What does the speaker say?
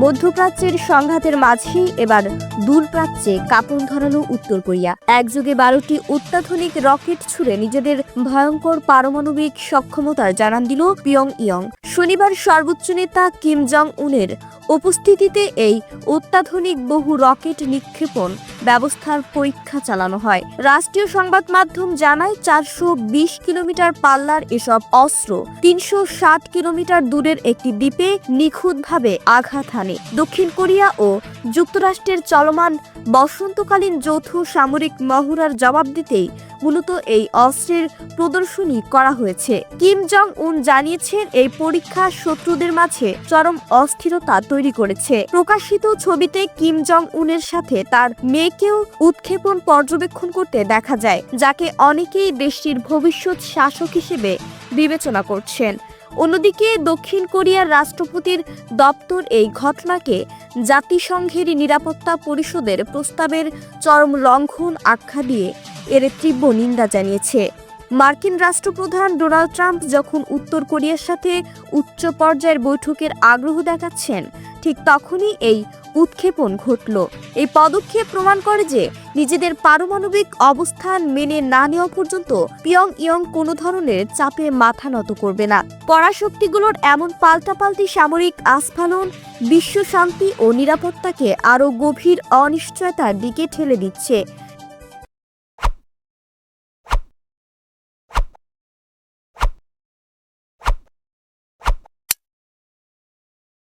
মধ্যপ্রাচ্যের সংঘাতের মাঝেই এবার দূরপ্রাচ্যে কাঁপন ধরালো উত্তর কোরিয়া। একযোগে 12টি অত্যাধুনিক রকেট ছুড়ে নিজেদের ভয়ঙ্কর পারমাণবিক সক্ষমতার জানান দিল পিয়ংইয়ং। শনিবার সর্বোচ্চ নেতা কিম জং উনের উপস্থিতিতে এই অত্যাধুনিক বহু রকেট নিক্ষেপণ ব্যবস্থার পরীক্ষা চালানো হয়। রাষ্ট্রীয় সংবাদ মাধ্যম জানায় 420 কিলোমিটার পাল্লার এসব অস্ত্র 360 কিলোমিটার দূরের একটি দ্বীপে নিখুঁতভাবে আঘাত হানে। দক্ষিণ কোরিয়া ও যুক্তরাষ্ট্রের চলমান বসন্তকালীন যৌথ সামরিক মহড়ার জবাব দিতেই মূলত এই অস্ত্রের প্রদর্শনী করা হয়েছে। কিম জং উন জানিয়েছেন, এই পরীক্ষা শত্রুদের মাঝে চরম অস্থিরতা তৈরি করেছে। প্রকাশিত ছবিতে কিম জং উনের সাথে তার মেয়েকেও উৎক্ষেপণ পর্যবেক্ষণ করতে দেখা যায়, যাকে অনেকেই দেশটির ভবিষ্যৎ শাসক হিসেবে বিবেচনা করছেন। অন্যদিকে দক্ষিণ কোরিয়ার রাষ্ট্রপতির দপ্তর এই ঘটনাকে জাতিসংঘের নিরাপত্তা পরিষদের প্রস্তাবের চরম লঙ্ঘন আখ্যা দিয়ে এর তীব্র নিন্দা জানিয়েছে। মার্কিন রাষ্ট্রপ্রধান ডোনাল্ড ট্রাম্প যখন উত্তর কোরিয়ার সাথে উচ্চ পর্যায়ের বৈঠকের আগ্রহ দেখাচ্ছেন, ঠিক তখনই এই উৎক্ষেপণ ঘটল। এই পদক্ষেপ প্রমাণ করে যে নিজেদের পারমাণবিক অবস্থান মেনে না নেওয়া পর্যন্ত পিয়ংইয়ং কোনো ধরনের চাপে মাথা নত করবে না। পরাশক্তিগুলোর এমন পাল্টাপাল্টি সামরিক আস্ফালন বিশ্ব শান্তি ও নিরাপত্তাকে আরও গভীর অনিশ্চয়তার দিকে ঠেলে দিচ্ছে।